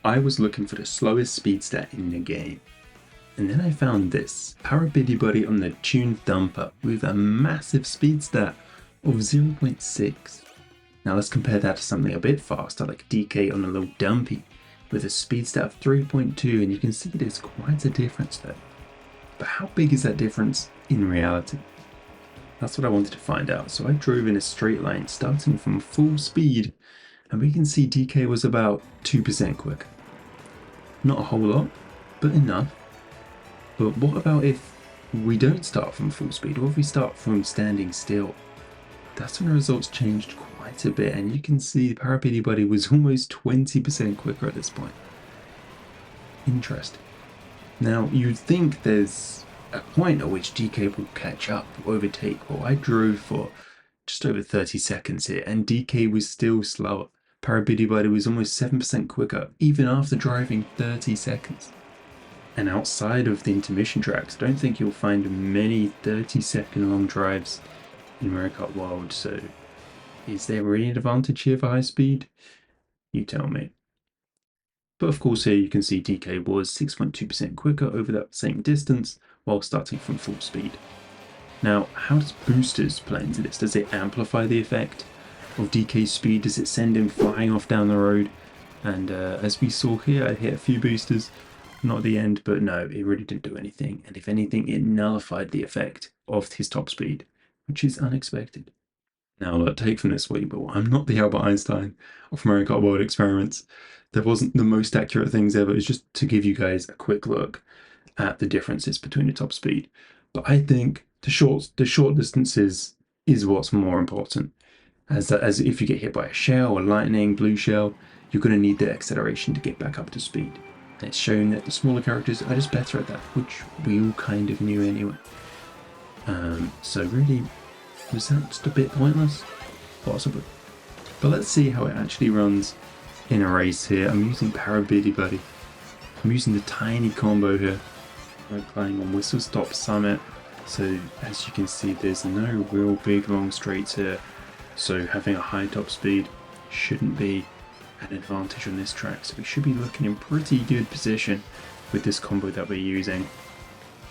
I was looking for the slowest speed stat in the game. And then I found this Parabiddy Buddy on the tuned dumper with a massive speed stat of 0.6. Now let's compare that to something a bit faster like DK on a little dumpy with a speed stat of 3.2, and you can see there's quite a difference there. But how big is that difference in reality? That's what I wanted to find out. So I drove in a straight line starting from full speed, and we can see DK was about 2% quicker. Not a whole lot, but enough. But what about if we don't start from full speed? What if we start from standing still? That's when the results changed quite a bit, and you can see Parabiddy Buddy was almost 20% quicker at this point. Interesting. Now, you'd think there's a point at which DK will catch up or overtake. Well, I drove for just over 30 seconds here, and DK was still slower. Parabiddy Buddy was almost 7% quicker, even after driving 30 seconds. And outside of the intermission tracks, I don't think you'll find many 30-second long drives in Mario Kart World, so is there really an advantage here for high speed? You tell me. But of course here you can see DK was 6.2% quicker over that same distance while starting from full speed. Now, how does boosters play into this? Does it amplify the effect of DK's speed? Does it send him flying off down the road? And as we saw here, I hit a few boosters. Not at the end, but no, it really didn't do anything. And if anything, it nullified the effect of his top speed, which is unexpected. Now, look, take from this what you will. I'm not the Albert Einstein of Mario Kart World experiments. There wasn't the most accurate things ever. It's just to give you guys a quick look at the differences between the top speed. But I think the short distances is what's more important. As if you get hit by a shell or lightning, blue shell, you're going to need the acceleration to get back up to speed. It's shown that the smaller characters are just better at that, which we all kind of knew anyway. So really, was that just a bit pointless? Possibly. But let's see how it actually runs in a race here. I'm using Parabiddy Buddy. I'm using the tiny combo here. I'm playing on Whistlestop Summit. So as you can see, there's no real big long straights here. So having a high top speed shouldn't be an advantage on this track, so we should be looking in pretty good position with this combo that we're using.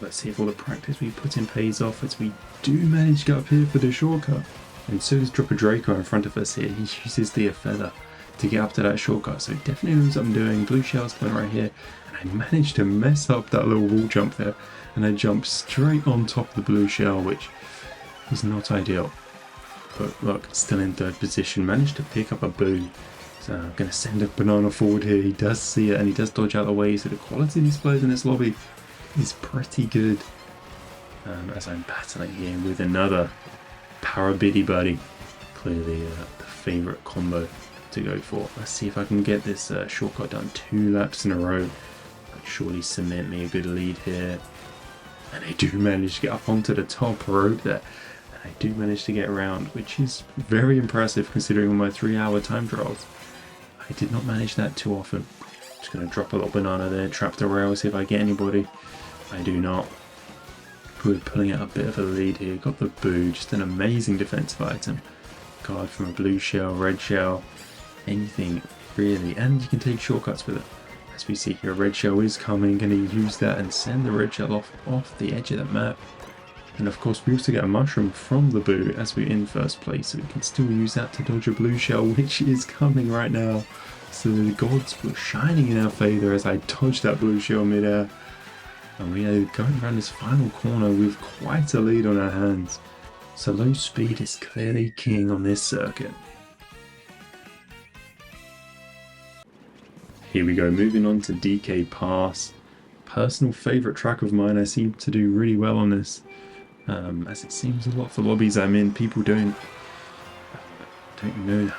Let's see if all the practice we put in pays off, as we do manage to get up here for the shortcut. And so does Dropper Draco in front of us here. He uses the feather to get up to that shortcut, so he definitely knows what I'm doing. Blue shell's coming right here, and I managed to mess up that little wall jump there, and I jumped straight on top of the blue shell, which is not ideal. But look, still in third position, managed to pick up a boo. So I'm going to send a banana forward here. He does see it and he does dodge out of the way, so the quality of these players in this lobby is pretty good. As I'm battling here with another Parabiddy Buddy. Clearly the favourite combo to go for. Let's see if I can get this shortcut done 2 laps in a row. That'd surely cement me a good lead here. And I do manage to get up onto the top rope there. And I do manage to get around, which is very impressive considering my 3-hour time trials. I did not manage that too often. Just going to drop a little banana there, trap the rail, see if I get anybody. I do not. We're pulling out a bit of a lead here. Got the boo, just an amazing defensive item. Guard from a blue shell, red shell, anything really. And you can take shortcuts with it. As we see here, a red shell is coming. Going to use that and send the red shell off the edge of that map. And of course we also get a mushroom from the boo as we're in first place, so we can still use that to dodge a blue shell, which is coming right now. So the gods were shining in our favour as I dodged that blue shell mid-air. And we are going around this final corner with quite a lead on our hands. So low speed is clearly king on this circuit. Here we go, moving on to DK Pass. Personal favourite track of mine. I seem to do really well on this. As it seems a lot of the lobbies I'm in, people don't know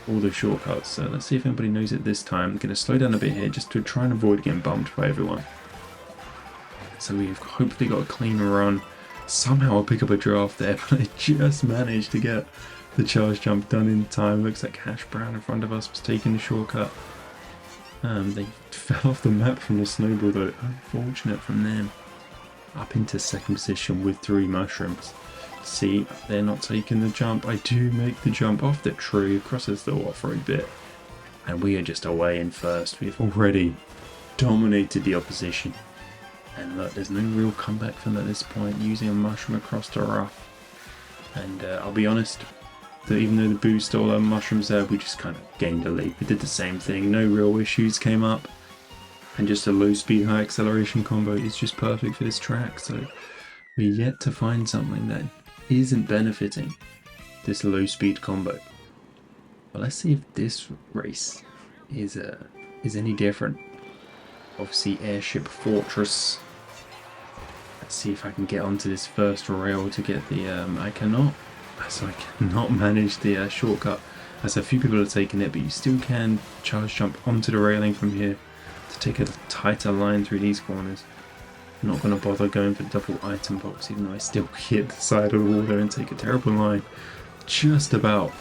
all the shortcuts. So let's see if anybody knows it this time. I'm going to slow down a bit here just to try and avoid getting bumped by everyone. So we've hopefully got a clean run. Somehow I'll pick up a draft there, but I just managed to get the charge jump done in time. Looks like Hash Brown in front of us was taking the shortcut. They fell off the map from the snowball though. Unfortunate from them. Up into second position with 3 mushrooms. See, they're not taking the jump. I do make the jump off the tree across this little off-road bit. and we are just away in first. We've already dominated the opposition, and look, there's no real comeback from at this point, using a mushroom across the rough. And I'll be honest, that even though the boost stole our mushrooms there, we just kind of gained a lead. We did the same thing, no real issues came up, and just a low speed high acceleration combo is just perfect for this track. So we're yet to find something that isn't benefiting this low speed combo. But let's see if this race is any different. Obviously Airship Fortress. Let's see if I can get onto this first rail to get the I cannot manage the shortcut, as a few people have taken it, but you still can charge jump onto the railing from here to take a tighter line through these corners. I'm not going to bother going for the double item box, even though I still hit the side of the wall there and take a terrible line. Just about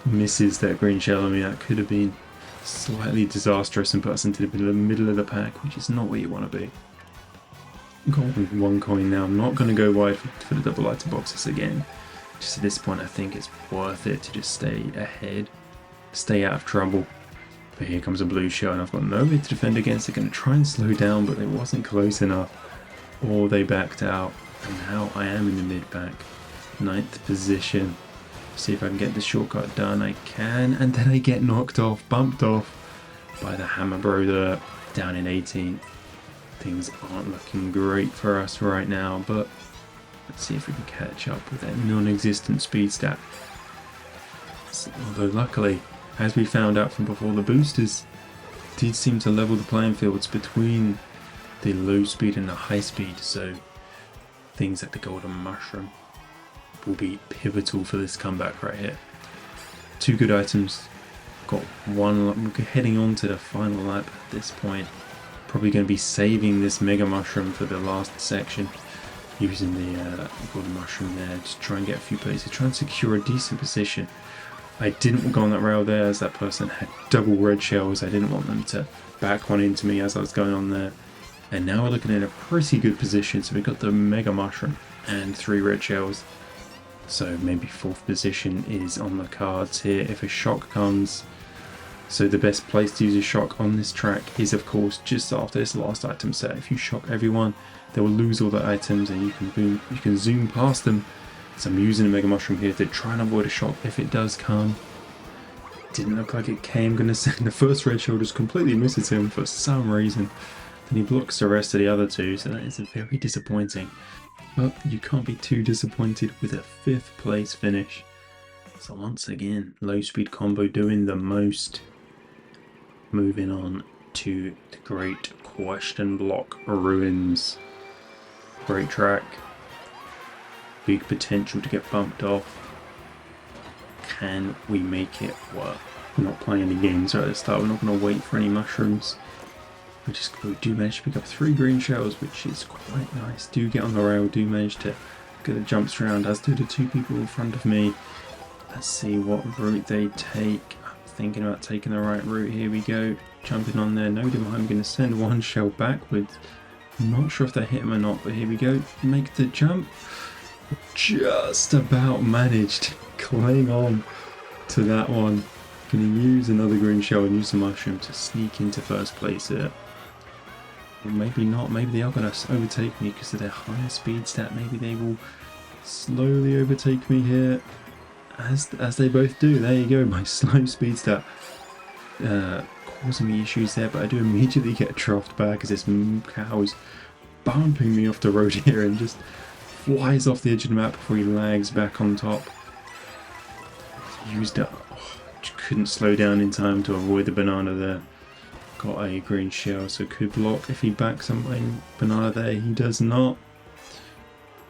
misses that green shell on me. That could have been slightly disastrous and put us into the middle of the pack, which is not where you want to be. Got one coin now. I'm not going to go wide for the double item boxes again. Just at this point I think it's worth it to just stay ahead, stay out of trouble. But here comes a blue shell and I've got nobody to defend against. They're going to try and slow down, but it wasn't close enough, or they backed out, and now I am in the mid pack, 9th position. See if I can get the shortcut done. I can, and then I get knocked off, bumped off by the hammer bro there, down in 18th. Things aren't looking great for us right now, but let's see if we can catch up with that non-existent speed stat. Although luckily, as we found out from before, the boosters did seem to level the playing fields between the low speed and the high speed, so things like the golden mushroom will be pivotal for this comeback right here. 2 good items, got one, we're heading on to the final lap at this point. Probably going to be saving this mega mushroom for the last section, using the golden mushroom there to try and get a few places, try and secure a decent position. I didn't go on that rail there as that person had double red shells. I didn't want them to back one into me as I was going on there. And now we're looking in a pretty good position. So we've got the mega mushroom and 3 red shells. So maybe 4th position is on the cards here if a shock comes. So the best place to use a shock on this track is of course just after this last item set. If you shock everyone, they will lose all the items and you can zoom past them. So I'm using a mega mushroom here to try and avoid a shock if it does come. Didn't look like it came. Gonna say the first red shell just completely misses him for some reason. Then he blocks the rest of the other 2, so that is very disappointing. But you can't be too disappointed with a 5th place finish. So once again, low speed combo doing the most. Moving on to the Great Question Block Ruins. Great track. Big potential to get bumped off. Can we make it work? We're not playing any games right at the start. We're not going to wait for any mushrooms. We do manage to pick up 3 green shells, which is quite nice. Do get on the rail, do manage to get the jumps around, as do the 2 people in front of me. Let's see what route they take. I'm thinking about taking the right route. Here we go. Jumping on there. No demand. I'm going to send 1 shell backwards. I'm not sure if they hit him or not, but here we go. Make the jump. Just about managed to cling on to that one. Going to use another green shell and use the mushroom to sneak into 1st place here. Or maybe not. Maybe they are going to overtake me because of their higher speed stat. Maybe they will slowly overtake me here, as they both do. There you go. My slow speed stat causing me issues there, but I do immediately get troughed back as this cow is bumping me off the road here and just flies off the edge of the map before he lags back on top. Used up. Oh, couldn't slow down in time to avoid the banana there. Got a green shell, so could block if he backs on my banana there. He does not.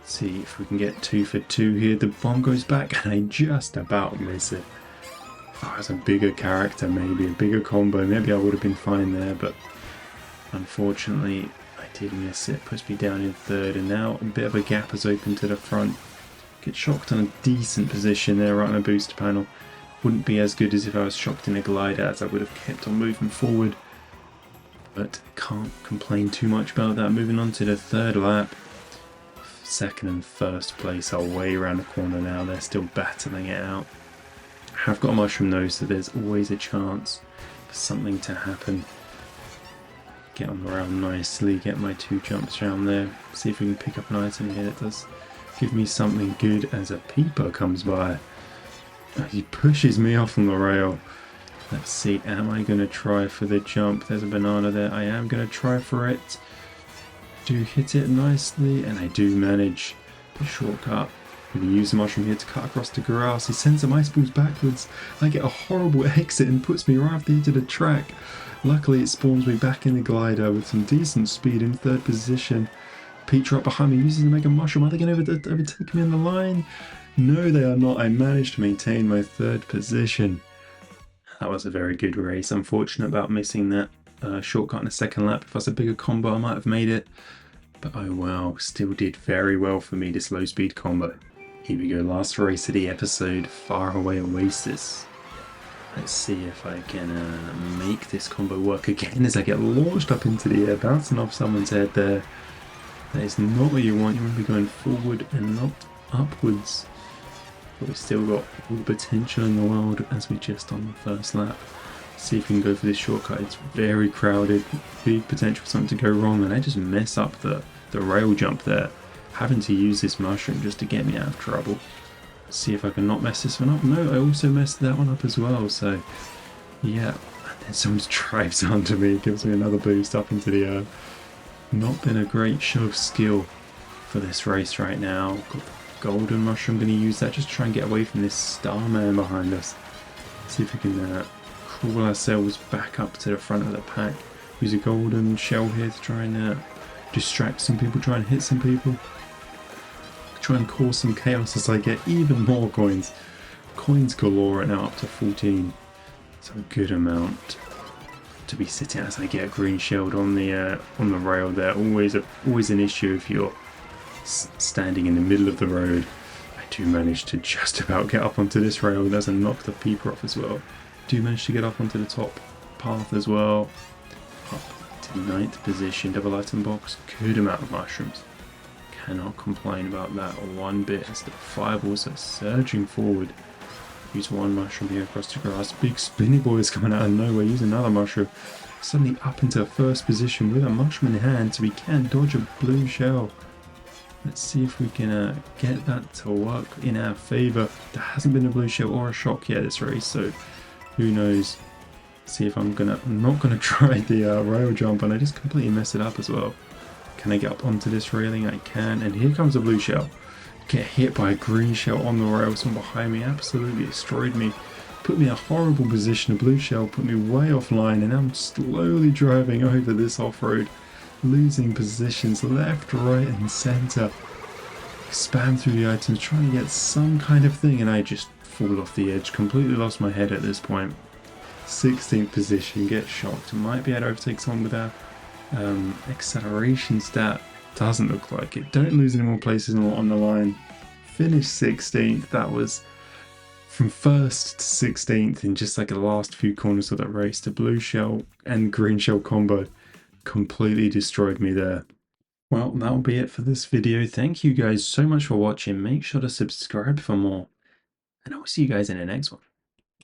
Let's see if we can get 2 for 2 here. The bomb goes back and I just about miss it. If I was a bigger character, maybe a bigger combo, maybe I would have been fine there, but unfortunately I did miss it. Puts me down in 3rd, and now a bit of a gap has opened to the front. Get shocked on a decent position there right on a booster panel. Wouldn't be as good as if I was shocked in a glider, as I would have kept on moving forward. But can't complain too much about that. Moving on to the 3rd lap. 2nd and 1st place are way around the corner now. They're still battling it out. Have got a mushroom though, so there's always a chance for something to happen. Get on the rail nicely, get my 2 jumps around there, see if we can pick up an item here that does give me something good as a peeper comes by. He pushes me off on the rail. Let's see, am I going to try for the jump? There's a banana there. I am going to try for it. Do hit it nicely, and I do manage the shortcut. I'm going to use the mushroom here to cut across the grass. He sends some ice balls backwards. I get a horrible exit and puts me right off the edge of the track. Luckily, it spawns me back in the glider with some decent speed in 3rd position. Peach right behind me uses the mega mushroom. Are they going to overtake me on the line? No, they are not. I managed to maintain my 3rd position. That was a very good race. Unfortunate about missing that shortcut in the 2nd lap. If I was a bigger combo, I might have made it. But oh well, still did very well for me, this low speed combo. Here we go, last race of the episode, Faraway Oasis. Let's see if I can make this combo work again as I get launched up into the air, bouncing off someone's head there. That is not what you want. You want to be going forward and not upwards. But we've still got all the potential in the world as we just on the 1st lap. See if we can go for this shortcut. It's very crowded, big potential for something to go wrong, and I just mess up the rail jump there. Having to use this mushroom just to get me out of trouble. See if I can not mess this one up. No, I also messed that one up as well, so yeah. And then someone just drives onto me, gives me another boost up into the air. Not been a great show of skill for this race right now. Got the golden mushroom, going to use that just to try and get away from this starman behind us. See if we can crawl ourselves back up to the front of the pack. Use a golden shell here to try and distract some people, try and hit some people. Try and cause some chaos as I get even more coins. Coins galore right now, up to 14. So a good amount to be sitting as I get green shelled on the rail there. Always an issue if you're standing in the middle of the road. I do manage to just about get up onto this rail. There's a knock the peeper off as well. Do manage to get up onto the top path as well. Up to 9th position, double item box. Good amount of mushrooms. Cannot complain about that one bit as the fireballs are surging forward. Use one mushroom here across the grass. Big spinny boy is coming out of nowhere. Use another mushroom. Suddenly up into 1st position with a mushroom in hand, so we can dodge a blue shell. Let's see if we can get that to work in our favour. There hasn't been a blue shell or a shock yet this race, so who knows. See if I'm not gonna try the rail jump, and I just completely mess it up as well. Can I get up onto this railing? I can, and here comes a blue shell. Get hit by a green shell on the rail. Someone behind me absolutely destroyed me. Put me in a horrible position. A blue shell put me way offline, and I'm slowly driving over this off-road, losing positions left, right, and centre. Spam through the items, trying to get some kind of thing, and I just fall off the edge. Completely lost my head at this point. 16th position, get shocked. Might be able to overtake someone with our acceleration stat. Doesn't look like it. Don't lose any more places on the line. Finish 16th. That was from 1st to 16th in just like the last few corners of that race. The blue shell and green shell combo completely destroyed me there. Well, that'll be it for this video. Thank you guys so much for watching. Make sure to subscribe for more, and I'll see you guys in the next one.